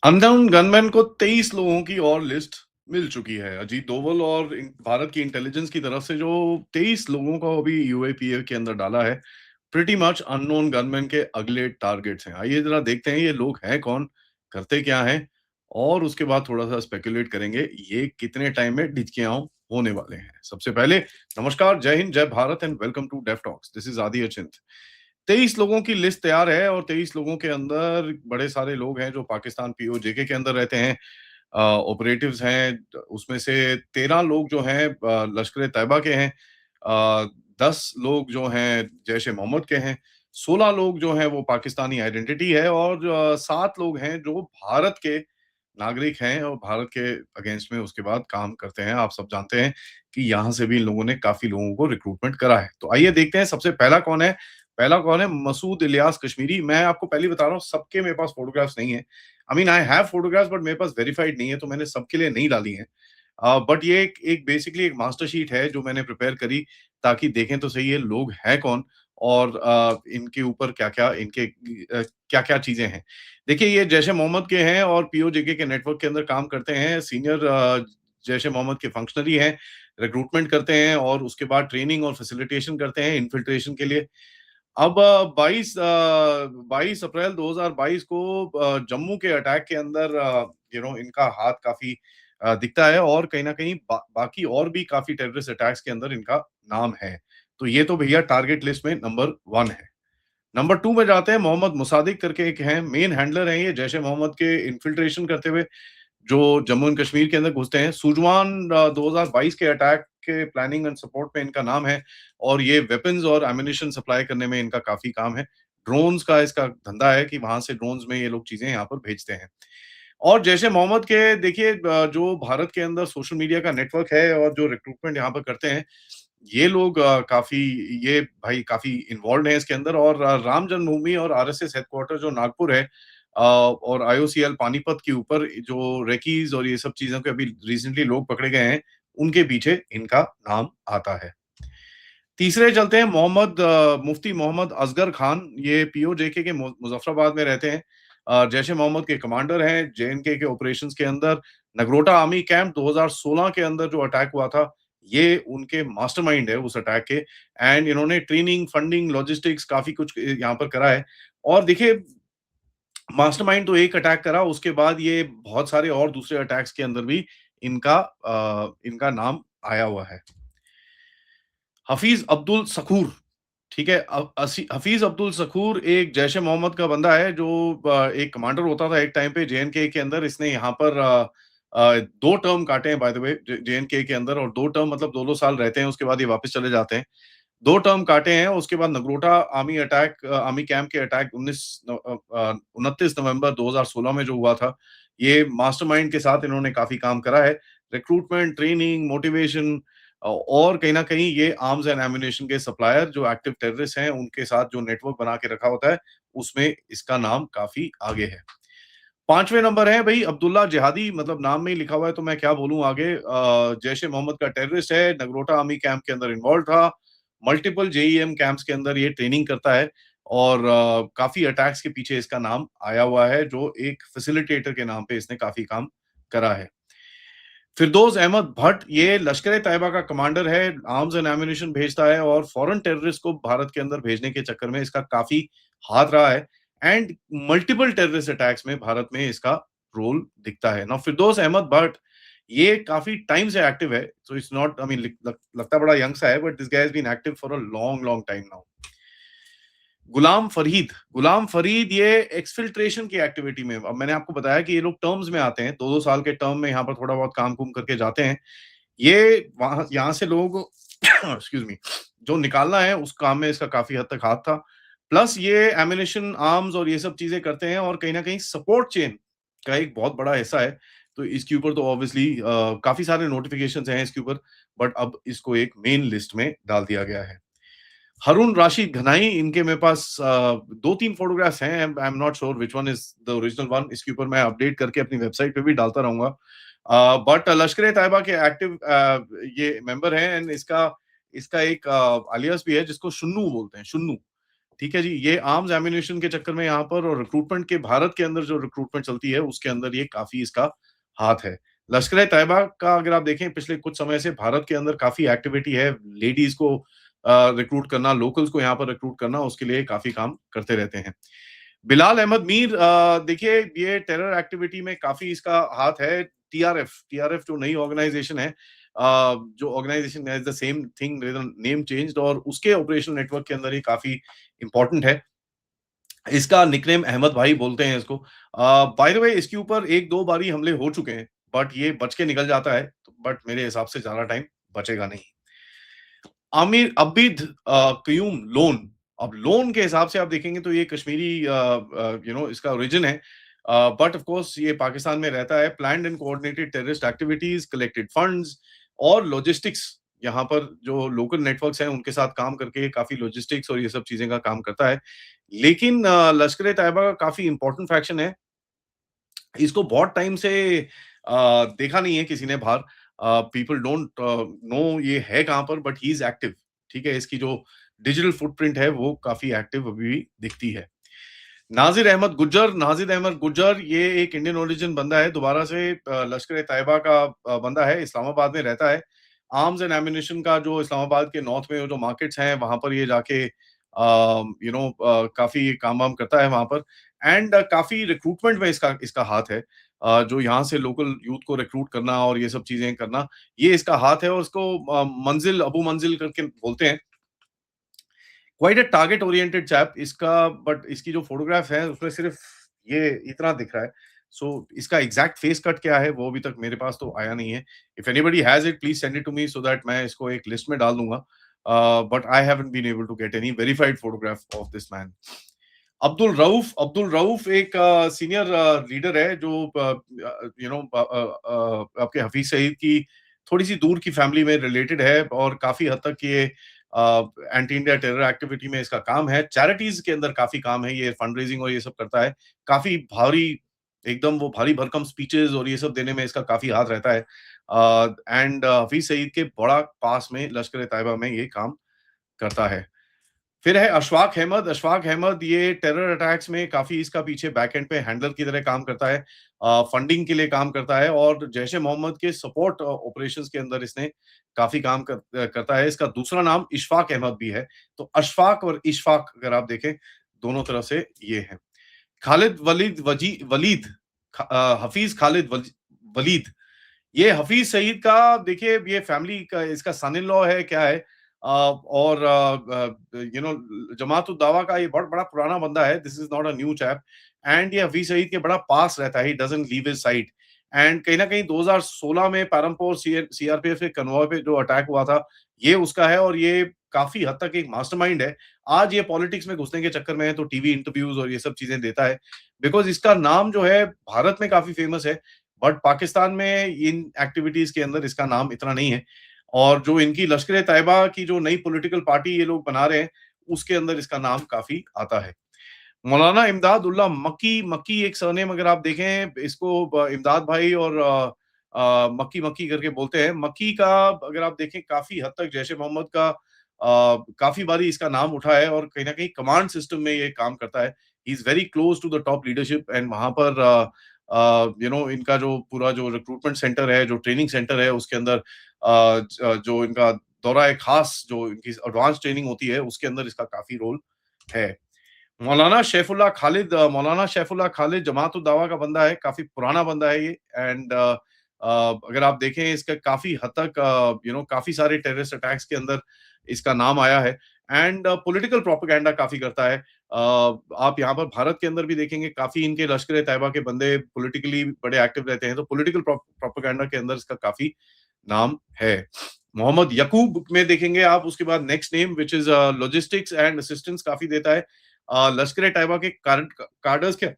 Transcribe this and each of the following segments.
Unknown gunman को 23 लोगों की और लिस्ट मिल चुकी है। अजीत डोवल और भारत की इंटेलिजेंस की तरफ से जो 23 लोगों को अभी यूएपीए के अंदर डाला है, प्रीटी मच अननोन गनमैन के अगले टारगेट्स हैं। आइए जरा देखते हैं ये लोग हैं कौन, करते क्या हैं, और उसके बाद थोड़ा सा स्पेकुलेट करेंगे ये कितने टाइम में डिचकियां होने वाले हैं। सबसे पहले नमस्कार, Jai Hind, Jai Bharat and welcome to Def Talks. This is Adi Achint. 23 लोगों की लिस्ट तैयार है और 23 लोगों के अंदर बड़े सारे लोग हैं जो पाकिस्तान पीओजेके के अंदर रहते हैं। ऑपरेटिव्स हैं, उसमें से 13 लोग जो हैं लश्कर तैयबा के हैं। 10 लोग जो हैं जैश ए मोहम्मद के हैं। 16 लोग जो हैं वो पाकिस्तानी आइडेंटिटी है और 7 लोग हैं जो भारत के नागरिक हैं और भारत के अगेंस्ट में उसके बाद काम करते हैं। आप सब जानते हैं कि यहाँ से भी इन लोगों ने काफ़ी लोगों को रिक्रूटमेंट करा है। तो आइए देखते हैं सबसे पहला कौन है? पहला कौन है? मसूद इलियास कश्मीरी। मैं आपको पहले ही बता रहा हूँ, सबके मेरे पास फ़ोटोग्राफ्स नहीं है। I mean I have photographs but मेरे पास वेरिफाइड नहीं है, तो मैंने सबके लिए नहीं डाली हैं। बट ये एक एक बेसिकली एक मास्टर शीट है जो मैंने प्रिपेयर करी ताकि देखें तो सही ये लोग हैं कौन और इनके ऊपर क्या-क्या इनके क्या-क्या चीज़ें हैं। देखिए ये जैश-ए-मोहम्मद के हैं और पीओजेके के नेटवर्क के अंदर काम करते हैं। सीनियर जैश-ए-मोहम्मद के फंक्शनरी हैं, रिक्रूटमेंट करते हैं और उसके बाद ट्रेनिंग और फैसिलिटेशन करते हैं इन्फिल्ट्रेशन के लिए। अब 22 अप्रैल 2022 को जम्मू के अटैक के अंदर इनका हाथ काफ़ी दिखता है और कहीं न कहीं बाकी और भी काफ़ी टेररिस्ट अटैक्स के अंदर इनका नाम है। तो ये तो भैया टारगेट लिस्ट में नंबर 1 है। नंबर 2 में जाते हैं, मोहम्मद मुसादिक करके एक हैं, मेन हैंडलर हैं ये जैश-ए-मोहम्मद के इन्फिल्ट्रेशन करते हुए, जो जम्मू एंड कश्मीर के अंदर घुसते हैं। सूजवान 2022 के अटैक के प्लानिंग एंड सपोर्ट में इनका नाम है और ये वेपन्स और एम्युनिशन सप्लाई करने में इनका काफ़ी काम है। ड्रोन्स का इसका धंधा है कि वहाँ से ड्रोन्स में ये लोग चीज़ें यहाँ पर भेजते हैं। और जैश-ए-मोहम्मद के देखिए जो भारत के अंदर सोशल मीडिया का नेटवर्क है और जो रिक्रूटमेंट यहाँ पर करते हैं, ये लोग काफ़ी ये भाई काफ़ी इन्वॉल्व्ड हैं इसके अंदर और राम जन्मभूमि और आरएसएस हेडक्वार्टर जो नागपुर है और आईओसीएल पानीपत के ऊपर जो रेकीज़ और ये सब चीज़ों के अभी रिसेंटली लोग पकड़े गए हैं, उनके पीछे इनका नाम आता है। तीसरे चलते हैं मुफ्ती मोहम्मद असगर खान, ये पीओजेके के मुज़फ़्फ़राबाद में रहते हैं। जैश-ए-मोहम्मद के कमांडर हैं, जेएनके के ऑपरेशंस के अंदर नगरोटा आर्मी कैंप 2016 के अंदर जो अटैक हुआ था, ये उनके मास्टरमाइंड है उस अटैक के एंड इन्होंने ट्रेनिंग, फंडिंग, लॉजिस्टिक्स काफ़ी कुछ यहाँ पर करा है। और देखिए मास्टरमाइंड तो एक अटैक करा, उसके बाद ये बहुत सारे और दूसरे अटैक्स के अंदर भी इनका नाम आया हुआ है। हफीज़ अब्दुल सकूर, ठीक है? हफीज़ अब्दुल सकूर एक जैश-ए-मोहम्मद का बंदा है जो एक कमांडर होता था एक टाइम पे जेएनके के अंदर। इसने यहाँ पर 2 टर्म काटे हैं बाय द वे जेएनके के अंदर और 2 टर्म मतलब 2-2 साल रहते हैं, उसके बाद ये वापस चले जाते हैं। 2 टर्म काटे हैं, उसके बाद नगरोटा आर्मी कैंप के अटैक 29 नवंबर 2016 में जो हुआ था, ये मास्टरमाइंड के साथ इन्होंने काफ़ी काम करा है। रिक्रूटमेंट, ट्रेनिंग, मोटिवेशन और कहीं न कहीं ये आर्म्स एंड एम्युनिशन के सप्लायर जो एक्टिव टेररिस्ट हैं, उनके साथ जो नेटवर्क बना के रखा होता है, उसमें इसका नाम काफ़ी आगे है। 5वें नंबर है भई अब्दुल्ला जिहादी, मतलब नाम में ही लिखा हुआ है तो मैं क्या बोलूँ आगे। जैश-ए-मोहम्मद का टेररिस्ट है, नगरोटा आर्मी कैंप के अंदर इन्वॉल्व था, मल्टीपल जेईएम कैंप्स के अंदर ये ट्रेनिंग करता है और काफ़ी अटैक्स के पीछे इसका नाम आया हुआ है, जो एक फैसिलिटेटर के नाम पे इसने काफ़ी काम करा है। फिरदौस अहमद भट्ट, ये लश्कर-ए-तैयबा का कमांडर है, आर्म्स एंड एम्युनिशन भेजता है और फॉरेन टेररिस्ट को भारत के अंदर भेजने के चक्कर में इसका काफ़ी हाथ रहा है एंड मल्टीपल टेररिस्ट अटैक्स में भारत में इसका रोल दिखता है। नाउ फिरदौस अहमद भट्ट, ये काफ़ी टाइम से एक्टिव है, so it's not I mean लगता बड़ा यंग सा है but this guy has been active for a long, long time now. Ghulam Farid ये एक्सफिल्ट्रेशन की एक्टिविटी में, अब मैंने आपको बताया कि ये लोग टर्म्स में आते हैं, 2-2 साल के टर्म में यहाँ पर थोड़ा बहुत काम-कुम करके जाते हैं। ये वहाँ यहाँ से लोगों को एक्सक्यूज़ मी, जो निकालना है उस काम में इसका काफ़ी हद तक हाथ था। प्लस ये एम्युनिशन, आर्म्स और ये सब चीज़ें करते हैं और कहीं न कहीं सपोर्ट चेन का एक बहुत बड़ा हिस्सा है। तो इसके ऊपर तो ऑब्वियसली काफ़ी सारे नोटिफ़िकेशंस हैं इसके ऊपर, बट अब इसको एक मेन लिस्ट में डाल दिया गया है। हारून राशिद गनाई, इनके मेरे पास 2-3 फ़ोटोग्राफ्स हैं। आई am not sure which one is the original one. इसके ऊपर मैं अपडेट करके अपनी वेबसाइट पे भी डालता रहूँगा। बट लश्कर-ए-तैयबा के एक्टिव ये मेंबर हैं एंड इसका इसका एक अलियास भी है जिसको शुन्नू बोलते हैं, शुन्नू। ठीक है जी, ये आर्म्स एम्यूनेशन के चक्कर में यहाँ पर और रिक्रूटमेंट के भारत के अंदर जो रिक्रूटमेंट चलती है, उसके अंदर ये काफ़ी इसका हाथ है। लश्कर-ए-तैयबा का अगर आप देखें पिछले कुछ समय से भारत के अंदर काफ़ी एक्टिविटी है, लेडीज़ को रिक्रूट करना, लोकल्स को यहाँ पर रिक्रूट करना, उसके लिए काफ़ी काम करते रहते हैं। बिलाल अहमद मीर देखिए ये टेरर एक्टिविटी में काफ़ी इसका हाथ है। टीआरएफ टीआरएफ जो नई ऑर्गेनाइज़ेशन है जो organisation has the same thing with name changed और उसके ऑपरेशनल नेटवर्क के अंदर ये काफ़ी इम्पोर्टेंट है। इसका निकनेम अहमद भाई बोलते हैं इसको। बाय द वे इसके ऊपर 1-2 बारी हमले हो चुके हैं, बट ये बच के निकल जाता है, बट मेरे हिसाब से ज़्यादा टाइम बचेगा नहीं। आमिर अब्बिद क्यूम लोन। अब लोन के हिसाब से आप देखेंगे तो ये कश्मीरी इसका ओरिजिन है। बट ऑफ कोर्स ये पाकिस्तान में रहता है। Planned and coordinated terrorist activities, collected funds और लॉजिस्टिक्स यहाँ पर जो लोकल नेटवर्क्स हैं उनके साथ काम करके काफ़ी लॉजिस्टिक्स और ये सब चीज़ें का काम करता है। लेकिन लश्कर-ए-तैयबा का काफ़ी इम्पोर्टेंट फैक्शन है। इसको बहुत टाइम से देखा नहीं है किसी ने बाहर। पीपल डोंट नो ये है कहाँ पर बट ही इज़ एक्टिव, ठीक है? इसकी जो डिजिटल फुटप्रिंट है वो काफ़ी एक्टिव अभी भी दिखती है। नाज़िर अहमद गुज्जर ये एक इंडियन ओरिजिन बंदा है, दोबारा से लश्कर-ए-तैयबा का बंदा है, इस्लामाबाद में रहता है। आर्म्स एंड एम्यूनिशन का जो इस्लामाबाद के नॉर्थ में जो मार्केट्स हैं, वहाँ पर ये जाके काफ़ी काम-वाम करता है वहाँ पर एंड काफ़ी रिक्रूटमेंट में इसका इसका हाथ है। जो यहाँ से लोकल यूथ को रिक्रूट करना और ये सब चीज़ें करना, ये इसका हाथ है और इसको मंज़िल अबू मंज़िल करके बोलते हैं। Quite a target oriented chap इसका बट इसकी जो फोटोग्राफ है उसमें सिर्फ ये इतना दिख रहा है। सो इसका एग्जैक्ट फेस कट क्या है वो अभी तक मेरे पास तो आया नहीं है। If anybody has it please send it to me so that मैं इसको एक लिस्ट में डाल दूंगा। But I haven't been able to get any verified photograph of this man. Abdul Rauf एक सीनियर लीडर है जो आपके हफीज सईद की थोड़ी सी दूर की फैमिली में रिलेटेड है और काफी हद तक ये एंटी इंडिया टेरर एक्टिविटी में इसका काम है। चैरिटीज के अंदर काफी काम है, ये फंड रेजिंग और ये सब करता है। काफी भारी एकदम वो भारी भरकम स्पीचेस और ये सब देने में इसका काफी हाथ रहता है। एंड हफीज सईद के बड़ा पास में लश्कर ए तैयबा में ये काम करता है। फिर है अशफाक अहमद ये टेरर अटैक्स में काफ़ी इसका पीछे बैक एंड पे हैंडलर की तरह काम करता है। फंडिंग के लिए काम करता है और जैश-ए-मोहम्मद के सपोर्ट ऑपरेशंस के अंदर इसने काफ़ी काम करता है। इसका दूसरा नाम इशफाक अहमद भी है। तो अशफाक और इशफाक अगर आप देखें, दोनों तरफ से ये हैं। खालिद वलीद वजी वलीद हफ़ीज़ खालिद वलीद ये हफीज सईद का देखिए ये फैमिली का इसका सन इन लॉ है क्या है और जमात उद दावा का ये बहुत बड़ा पुराना बंदा है। This is not a new chap and ये हफीज सईद के बड़ा पास रहता है। He doesn't leave his side and कहीं ना कहीं 2016 में पैरमपोर सीआरपीएफ के कन्वॉय पे जो अटैक हुआ था ये उसका है और ये काफी हद तक एक मास्टरमाइंड है। आज ये पॉलिटिक्स में घुसने के चक्कर में है तो टीवी इंटरव्यूज और ये सब चीजें देता है बिकॉज इसका नाम जो है भारत में काफी फेमस है बट पाकिस्तान में इन एक्टिविटीज के अंदर इसका नाम इतना नहीं है और जो इनकी लश्कर-ए-तैयबा की जो नई पॉलिटिकल पार्टी ये लोग बना रहे हैं, उसके अंदर इसका नाम काफ़ी आता है। मौलाना इमदाद उल्लाह मक्की, मक्की एक सरनेम अगर आप देखें इसको इमदाद भाई और मक्की मक्की करके बोलते हैं। मक्की का अगर आप देखें काफ़ी हद तक जैश-ए-मोहम्मद का काफ़ी बारी इसका नाम उठा है और कहीं न कहीं कमांड सिस्टम में ये काम करता है। He is very close to the top leadership and वहाँ पर इनका जो पूरा जो रिक्रूटमेंट सेंटर है, जो ट्रेनिंग सेंटर है, उसके अंदर जो इनका दौरा-ए खास जो इनकी एडवांस ट्रेनिंग होती है, उसके अंदर इसका काफ़ी रोल है। मौलाना सैफुल्लाह खालिद जमात उद दावा का बंदा है, काफ़ी पुराना बंदा है ये एंड अगर आप देखें इसका काफ़ी हद तक काफ़ी सारे टेररिस्ट अटैक्स के अंदर इसका नाम आया है एंड पॉलिटिकल प्रोपेगेंडा काफ़ी करता है। आप यहाँ पर भारत के अंदर भी देखेंगे काफ़ी इनके लश्कर-ए-तैयबा के बंदे पॉलिटिकली बड़े एक्टिव रहते हैं, तो पॉलिटिकल प्रोपेगेंडा के अंदर इसका काफ़ी नाम है। मोहम्मद यकूब में देखेंगे आप उसके बाद next name which is logistics and assistance काफ़ी देता है। लश्कर-ए-तैयबा के करंट कार्डर्स क्या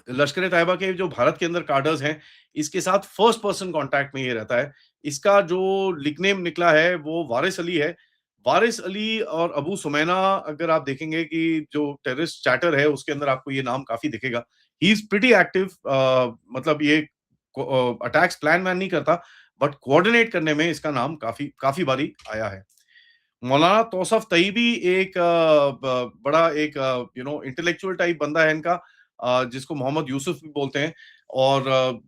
लश्कर-ए-तैयबा के जो भारत के अंदर कार्डर्स हैं, इसके साथ फर्स्ट पर्सन कॉन्टैक्ट में ये रहता है। इसका जो निकनेम निकला है वो वारिस अली है। वारिस अली और अबू सुमैना अगर आप देखेंगे कि जो टेररिस्ट चैटर है उसके अंदर आपको ये नाम काफ़ी दिखेगा। ही इज़ प्रीटी एक्टिव मतलब ये अटैक्स प्लान वैन नहीं करता बट कोऑर्डिनेट करने में इसका नाम काफ़ी काफ़ी बारी आया है। मौलाना तौसफ तईबी एक बड़ा एक इंटेलेक्चुअल टाइप बंदा है इनका, जिसको मोहम्मद यूसुफ भी बोलते हैं। और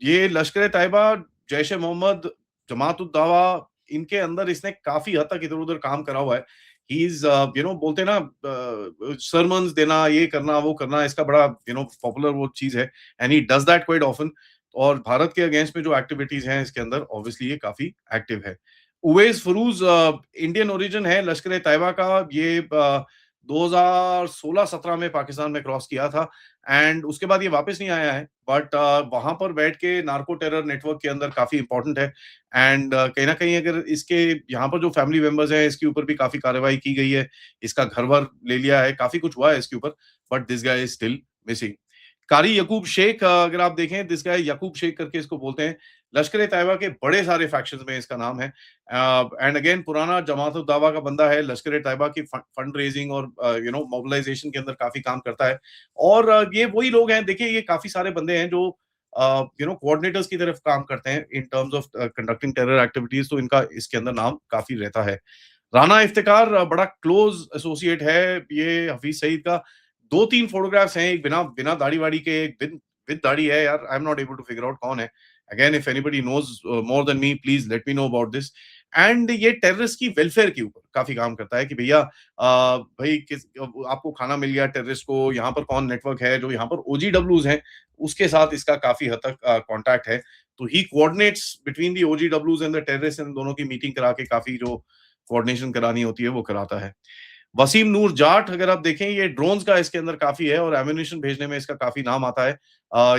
ये लश्कर तैयबा, जैश ए मोहम्मद, जमात उद दावा, इनके अंदर इसने काफी हद तक इधर उधर काम करा हुआ है। ही इज बोलते हैं ना, सरमन्स देना, ये करना वो करना, इसका बड़ा पॉपुलर वो चीज है। And he does that quite often. और भारत के अगेंस्ट में जो एक्टिविटीज हैं इसके अंदर, ऑब्वियसली ये काफी एक्टिव है। उवैस फरूज इंडियन ओरिजिन है, लश्कर तैयबा का। ये 2016-17 में पाकिस्तान में क्रॉस किया था एंड उसके बाद ये वापस नहीं आया है। बट वहां पर बैठ के नार्को टेरर नेटवर्क के अंदर काफी इंपॉर्टेंट है। एंड कहीं ना कहीं अगर इसके यहाँ पर जो फैमिली मेंबर्स हैं, इसके ऊपर भी काफी कार्रवाई की गई है, इसका घर वर ले लिया है, काफी कुछ हुआ है इसके ऊपर। But this guy is still missing. कारी यकूब शेख, अगर आप देखें, दिस गाय यकूब शेख करके इसको बोलते हैं। लश्कर तैयबा के बड़े सारे फैक्शंस में इसका नाम है। एंड अगेन पुराना जमात उद दावा का बंदा है, लश्कर तैयबा की फंड रेजिंग और मोबिलाइजेशन के अंदर काफी काम करता है। और ये वही लोग हैं, देखिए ये काफी सारे बंदे हैं जो कोऑर्डिनेटर्स की तरफ काम करते हैं in terms of conducting terror activities, तो इनका इसके अंदर नाम काफी रहता है। राना इफ्तिकार बड़ा क्लोज एसोसिएट है ये हफीज सईद का। 2-3 फोटोग्राफ्स हैं, एक बिना बिना दाढ़ी वाड़ी के, एक विद दाढ़ी है यार। I am not able to figure out कौन है। Again if anybody knows more than me, please let me know about this. And ये टेररिस्ट की वेलफेयर के ऊपर काफी काम करता है कि भैया भाई किस आपको खाना मिल गया टेररिस्ट को, यहाँ पर कौन नेटवर्क है जो यहाँ पर ओजीडब्ल्यूज हैं, उसके साथ इसका काफी हद तक कांटेक्ट है। तो ही कोऑर्डिनेट्स बिटवीन द ओजीडब्ल्यूज एंड द टेररिस्ट, इन दोनों की मीटिंग करा के काफी जो कोऑर्डिनेशन करानी होती है वो कराता है। वसीम नूर जाट, अगर आप देखें, ये ड्रोन्स का इसके अंदर काफी है और एम्यूनिशन भेजने में इसका काफी नाम आता है।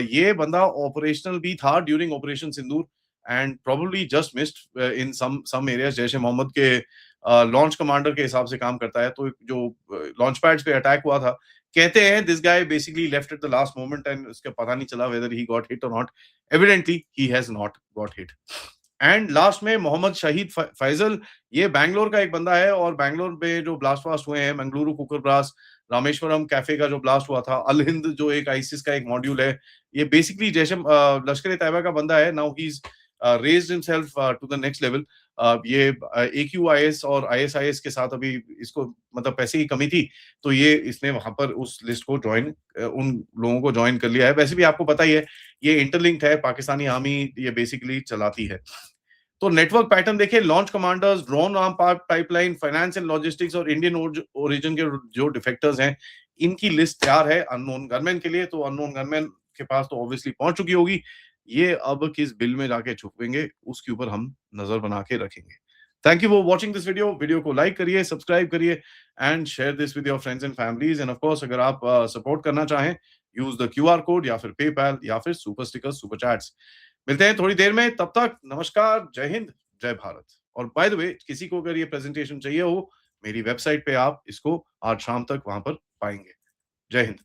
ये बंदा ऑपरेशनल भी था during operation Sindoor and probably just missed in some areas. Jaish e Mohammed के लॉन्च कमांडर के हिसाब से काम करता है। तो जो लॉन्च पैड्स पे अटैक हुआ था, कहते हैं this guy basically left at the last moment and उसका पता नहीं चला वेदर ही गॉट हिट और not. Evidently he has not got hit. And last में मोहम्मद शहीद फैजल, ये बैंगलोर का एक बंदा है और बैंगलोर में जो ब्लास्ट वास्ट हुए हैं, Mangaluru cooker blast, Rameswaram cafe का जो ब्लास्ट हुआ था, अल हिंद जो एक आईसिस का एक मॉड्यूल है, ये बेसिकली जैसे लश्कर तैयबा का बंदा है। Now he is raised himself to the next level. ये AQIS और ISIS के साथ अभी इसको मतलब पैसे की कमी थी, तो ये इसने वहां पर उस लिस्ट को ज्वाइन, उन लोगों को ज्वाइन कर लिया है। वैसे भी आपको पता ही है ये इंटरलिंक्ड है, पाकिस्तानी आर्मी ये बेसिकली चलाती है। तो नेटवर्क पैटर्न देखिए, launch commanders, drone arm pipeline, finance and logistics और इंडियन ओरिजिन के जो डिफेक्टर्स हैं, इनकी लिस्ट तैयार है अननोन गनमैन के लिए। तो अननोन गनमैन के पास तो ऑब्वियसली पहुंच चुकी होगी। ये अब किस बिल में जाके छुपेंगे, उसके ऊपर हम नजर बना के रखेंगे। Thank you for watching this video. Video को लाइक करिए, सब्सक्राइब करिए and share this with your friends and families. End of course अगर आप सपोर्ट करना चाहें, यूज द QR कोड या फिर पेपैल या फिर सुपर स्टिकर्स, सुपर चैट्स। मिलते हैं थोड़ी देर में, तब तक नमस्कार, जय हिंद, जय भारत। और बाय द वे, किसी को अगर ये प्रेजेंटेशन चाहिए हो, मेरी वेबसाइट पे आप इसको आज शाम तक वहां पर पाएंगे। जय हिंद।